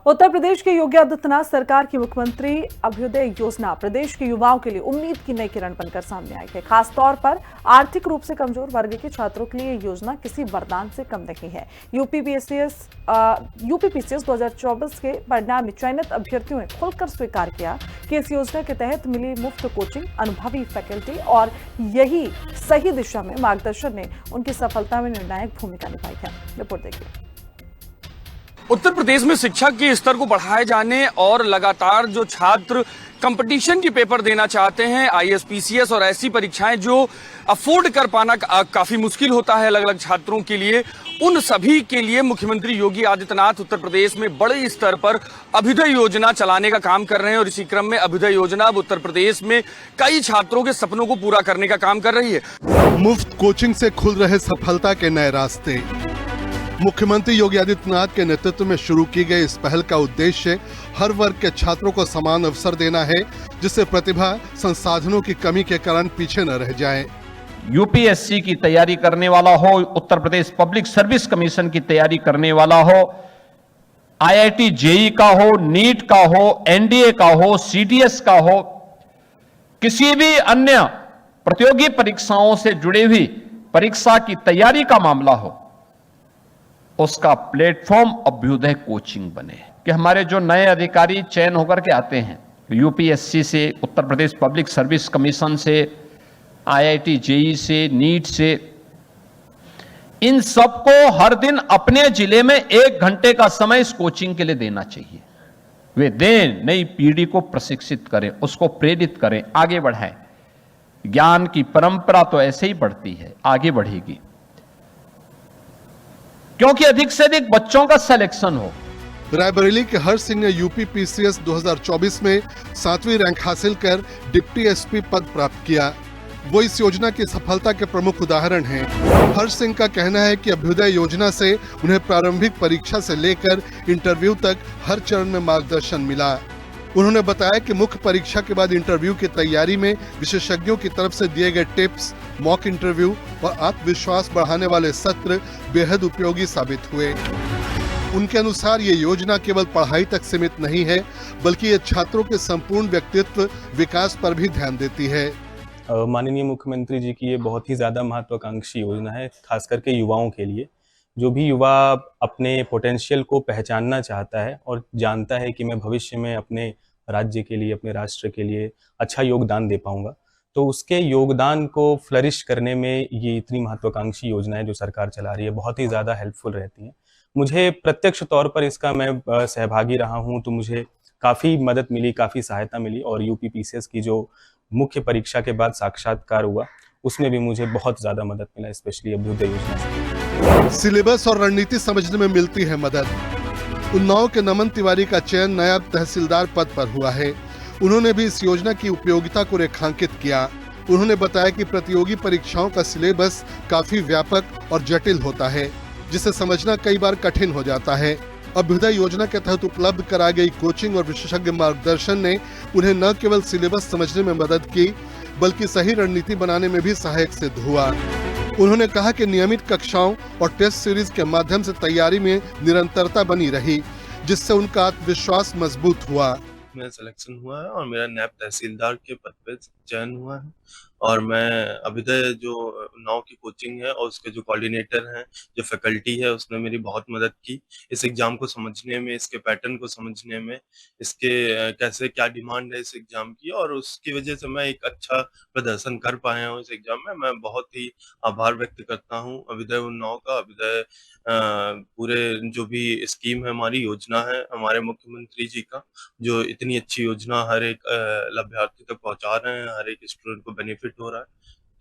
उत्तर प्रदेश के योगी आदित्यनाथ सरकार की मुख्यमंत्री अभ्युदय योजना प्रदेश के युवाओं के लिए उम्मीद की नई किरण बनकर सामने आई है। खास तौर पर आर्थिक रूप से कमजोर वर्ग के छात्रों के लिए योजना किसी वरदान से कम नहीं है। यूपीपीसीएस 2024 के परिणाम में चयनित अभ्यर्थियों ने खुलकर स्वीकार किया कि इस योजना के तहत मिली मुफ्त कोचिंग, अनुभवी फैकल्टी और यही सही दिशा में मार्गदर्शन ने उनकी सफलता में निर्णायक भूमिका निभाई है। रिपोर्ट देखिए। उत्तर प्रदेश में शिक्षा के स्तर को बढ़ाए जाने और लगातार जो छात्र कंपटीशन के पेपर देना चाहते हैं, आईएएस, पीसीएस और ऐसी परीक्षाएं जो अफोर्ड कर पाना काफी मुश्किल होता है अलग अलग छात्रों के लिए, उन सभी के लिए मुख्यमंत्री योगी आदित्यनाथ उत्तर प्रदेश में बड़े स्तर पर अभ्युदय योजना चलाने का काम कर रहे हैं और इसी क्रम में अभ्युदय योजना अब उत्तर प्रदेश में कई छात्रों के सपनों को पूरा करने का काम कर रही है। मुफ्त कोचिंग से खुल रहे सफलता के नए रास्ते। मुख्यमंत्री योगी आदित्यनाथ के नेतृत्व में शुरू की गई इस पहल का उद्देश्य हर वर्ग के छात्रों को समान अवसर देना है, जिससे प्रतिभा संसाधनों की कमी के कारण पीछे न रह जाएं। यूपीएससी की तैयारी करने वाला हो, Uttar Pradesh public service commission की तैयारी करने वाला हो, आईआईटी जेई का हो, नीट का हो, एनडीए का हो, सीडीएस का हो, किसी भी अन्य प्रतियोगी परीक्षाओं से जुड़ी हुई परीक्षा की तैयारी का मामला हो, उसका प्लेटफॉर्म अभ्युदय कोचिंग बने कि हमारे जो नए अधिकारी चयन होकर के आते हैं यूपीएससी से, Uttar Pradesh public service commission से, आईआईटी जेई से, नीट से, इन सबको हर दिन अपने जिले में 1 घंटे का समय इस कोचिंग के लिए देना चाहिए। वे दें, नई पीढ़ी को प्रशिक्षित करें, उसको प्रेरित करें, आगे बढ़ाएं। ज्ञान की परंपरा तो ऐसे ही बढ़ती है, आगे बढ़ेगी, क्योंकि अधिक से अधिक बच्चों का सिलेक्शन हो। रायबरेली के हर्ष सिंह ने यूपीपीसीएस 2024 में 7वीं रैंक हासिल कर डिप्टी एसपी पद प्राप्त किया। वो इस योजना की सफलता के प्रमुख उदाहरण हैं। हर्ष सिंह का कहना है कि अभ्युदय योजना से उन्हें प्रारंभिक परीक्षा से लेकर इंटरव्यू तक हर चरण में मार्गदर्शन मिला। उन्होंने बताया कि मुख्य परीक्षा के बाद इंटरव्यू की तैयारी में विशेषज्ञों की तरफ से दिए गए टिप्स, मॉक इंटरव्यू और आत्मविश्वास बढ़ाने वाले सत्र बेहद उपयोगी साबित हुए। उनके अनुसार ये योजना केवल पढ़ाई तक सीमित नहीं है, बल्कि ये छात्रों के संपूर्ण व्यक्तित्व विकास पर भी ध्यान देती है। माननीय मुख्यमंत्री जी की ये बहुत ही ज्यादा महत्वाकांक्षी योजना है, खास करके युवाओं के लिए। जो भी युवा अपने पोटेंशियल को पहचानना चाहता है और जानता है कि मैं भविष्य में अपने राज्य के लिए, अपने राष्ट्र के लिए अच्छा योगदान दे पाऊंगा, तो उसके योगदान को फ्लरिश करने में ये इतनी महत्वाकांक्षी योजनाएं जो सरकार चला रही है बहुत ही ज़्यादा हेल्पफुल रहती हैं। मुझे प्रत्यक्ष तौर पर इसका मैं सहभागी रहा हूं, तो मुझे काफ़ी मदद मिली, काफ़ी सहायता मिली और यूपीपीसीएस की जो मुख्य परीक्षा के बाद साक्षात्कार हुआ उसमें भी मुझे बहुत ज़्यादा मदद मिला, स्पेशली अभ्युदय योजना से। सिलेबस और रणनीति समझने में मिलती है मदद। उन्नाव के नमन तिवारी का चयन नायब तहसीलदार पद पर हुआ है। उन्होंने भी इस योजना की उपयोगिता को रेखांकित किया। उन्होंने बताया कि प्रतियोगी परीक्षाओं का सिलेबस काफी व्यापक और जटिल होता है, जिसे समझना कई बार कठिन हो जाता है। अभ्युदय योजना के तहत उपलब्ध कराई गई कोचिंग और विशेषज्ञ मार्गदर्शन ने उन्हें न केवल सिलेबस समझने में मदद की, बल्कि सही रणनीति बनाने में भी सहायक सिद्ध हुआ। उन्होंने कहा कि नियमित कक्षाओं और टेस्ट सीरीज के माध्यम से तैयारी में निरंतरता बनी रही, जिससे उनका आत्मविश्वास मजबूत हुआ। मेरा सिलेक्शन हुआ है और मेरा नायब तहसीलदार के पद पे चयन हुआ है और मैं अभ्युदय जो उन्नाव की कोचिंग है और उसके जो कोऑर्डिनेटर हैं, जो फैकल्टी है, उसने मेरी बहुत मदद की इस एग्जाम को समझने में, इसके पैटर्न को समझने में, इसके कैसे क्या डिमांड है इस एग्जाम की, और उसकी वजह से मैं एक अच्छा प्रदर्शन कर पाया हूँ इस एग्जाम में। मैं बहुत ही आभार व्यक्त करता हूँ अभ्युदय उन्नाव का, अभ्युदय पूरे जो भी स्कीम है, हमारी योजना है, हमारे मुख्यमंत्री जी का, जो इतनी अच्छी योजना हर एक लाभार्थी तक पहुंचा रहे हैं, हर एक स्टूडेंट को बेनिफिट हो रहा है,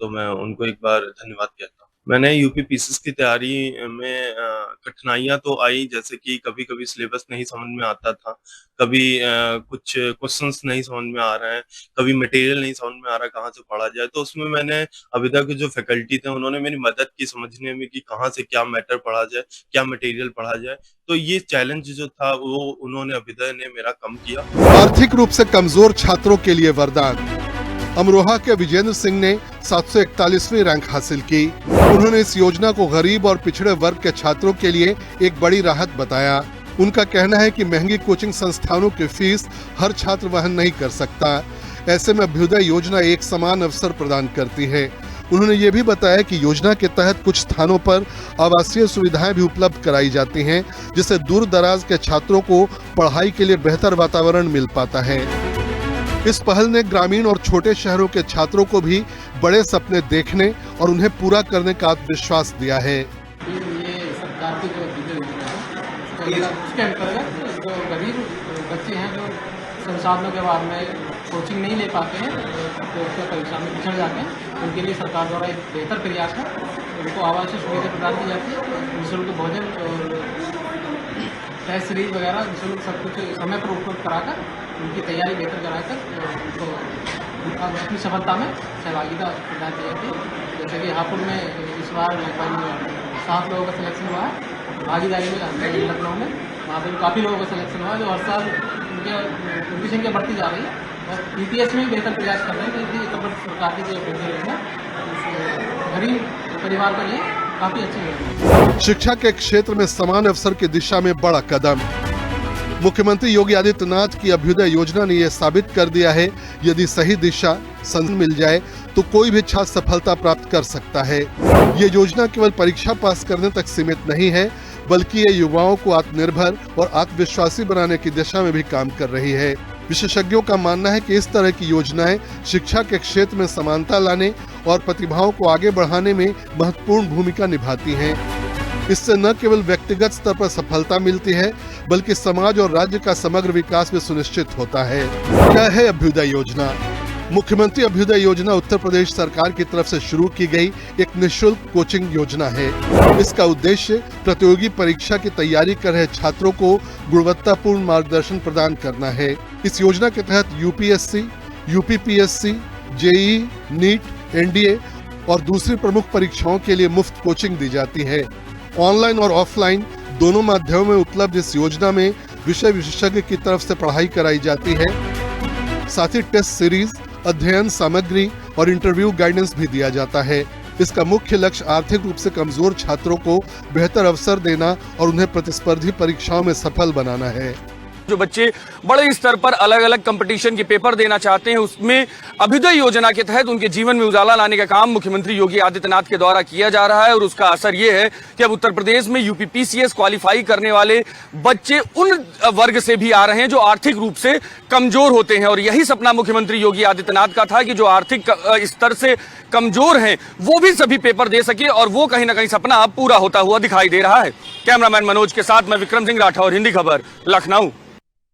तो मैं उनको एक बार धन्यवाद कहता हूँ। मैंने यूपीपीसीएस की तैयारी में कठिनाइयां तो आई, जैसे कि कभी कभी सिलेबस नहीं समझ में आता था, कभी कुछ क्वेश्चंस नहीं समझ में आ रहे हैं, कभी मटेरियल नहीं समझ में आ रहा कहाँ से पढ़ा जाए, तो उसमें मैंने अभ्युदय के जो फैकल्टी थे उन्होंने मेरी मदद की समझने में कि कहाँ से क्या मैटर पढ़ा जाए, क्या मटेरियल पढ़ा जाए। तो ये चैलेंज जो था वो उन्होंने, अभ्युदय ने मेरा कम किया। आर्थिक रूप से कमजोर छात्रों के लिए वरदान। अमरोहा के विजेंद्र सिंह ने 741वीं रैंक हासिल की। उन्होंने इस योजना को गरीब और पिछड़े वर्ग के छात्रों के लिए एक बड़ी राहत बताया। उनका कहना है कि महंगी कोचिंग संस्थानों की फीस हर छात्र वहन नहीं कर सकता। ऐसे में अभ्युदय योजना एक समान अवसर प्रदान करती है। उन्होंने ये भी बताया कि योजना के तहत कुछ स्थानों पर आवासीय सुविधाएं भी उपलब्ध कराई जाती हैं, जिससे दूर दराज के छात्रों को पढ़ाई के लिए बेहतर वातावरण मिल पाता है। इस पहल ने ग्रामीण और छोटे शहरों के छात्रों को भी बड़े सपने देखने और उन्हें पूरा करने का आत्मविश्वास दिया है। ये सरकार की जो अभ्युदय योजना है उसके अंतर्गत जो गरीब बच्चे हैं जो संसाधनों के बाद में कोचिंग नहीं ले पाते हैं तो उसके परीक्षा में पिछड़ जाते हैं, उनके लिए सरकार द्वारा एक बेहतर प्रयास है। उनको आवासीय सुविधा प्रदान की जाती है, निःशुल्क भोजन और टेस्ट सीरीज वगैरह निःशुल्क सब कुछ समय पर उपलब्ध कराकर उनकी तैयारी बेहतर कराकर उनको अपनी सफलता में सहभागिता प्रदान की जाती है। जैसे कि हापुड़ में इस बार लगभग 7 लोगों का सिलेक्शन हुआ है भागीदारी में लखनऊ में, वहाँ पर काफ़ी लोगों का सिलेक्शन हुआ है जो हर साल उनकी संख्या बढ़ती जा रही है और ईपीएस में भी बेहतर प्रयास कर रहे हैं क्योंकि तब सरकार की जो अभ्युदय योजना गरीब परिवार के लिए काफ़ी अच्छी योजना है। शिक्षा के क्षेत्र में समान अवसर की दिशा में बड़ा कदम। मुख्यमंत्री योगी आदित्यनाथ की अभ्युदय योजना ने यह साबित कर दिया है, यदि सही दिशा संग मिल जाए तो कोई भी छात्र सफलता प्राप्त कर सकता है। ये योजना केवल परीक्षा पास करने तक सीमित नहीं है, बल्कि ये युवाओं को आत्मनिर्भर और आत्मविश्वासी बनाने की दिशा में भी काम कर रही है। विशेषज्ञों का मानना है कि इस तरह की योजनाएं शिक्षा के क्षेत्र में समानता लाने और प्रतिभाओं को आगे बढ़ाने में महत्वपूर्ण भूमिका निभाती हैं। इससे न केवल व्यक्तिगत स्तर पर सफलता मिलती है, बल्कि समाज और राज्य का समग्र विकास भी सुनिश्चित होता है। क्या है अभ्युदय योजना? मुख्यमंत्री अभ्युदय योजना उत्तर प्रदेश सरकार की तरफ से शुरू की गई एक निःशुल्क कोचिंग योजना है। इसका उद्देश्य प्रतियोगी परीक्षा की तैयारी कर रहे छात्रों को गुणवत्तापूर्ण मार्गदर्शन प्रदान करना है। इस योजना के तहत UPSC, UPPSC, JEE, NEET, NDA और दूसरी प्रमुख परीक्षाओं के लिए मुफ्त कोचिंग दी जाती है। ऑनलाइन और ऑफलाइन दोनों माध्यमों में उपलब्ध इस योजना में विषय विशेषज्ञ की तरफ से पढ़ाई कराई जाती है। साथ ही टेस्ट सीरीज, अध्ययन सामग्री और इंटरव्यू गाइडेंस भी दिया जाता है। इसका मुख्य लक्ष्य आर्थिक रूप से कमजोर छात्रों को बेहतर अवसर देना और उन्हें प्रतिस्पर्धी परीक्षाओं में सफल बनाना है। जो बच्चे बड़े स्तर पर अलग अलग कंपटीशन के पेपर देना चाहते हैं, उसमें अभ्युदय योजना के तहत उनके जीवन में उजाला लाने का काम मुख्यमंत्री योगी आदित्यनाथ के द्वारा किया जा रहा है और उसका असर ये है कि अब उत्तर प्रदेश में यूपीपीसीएस क्वालिफाई करने वाले बच्चे उन वर्ग से भी आ रहे हैं जो आर्थिक रूप से कमजोर होते हैं और यही सपना मुख्यमंत्री योगी आदित्यनाथ का था कि जो आर्थिक स्तर से कमजोर हैं वो भी सभी पेपर दे सके और वो कहीं ना कहीं सपना अब पूरा होता हुआ दिखाई दे रहा है। कैमरामैन मनोज के साथ मैं विक्रम सिंह राठौर, हिंदी खबर, लखनऊ।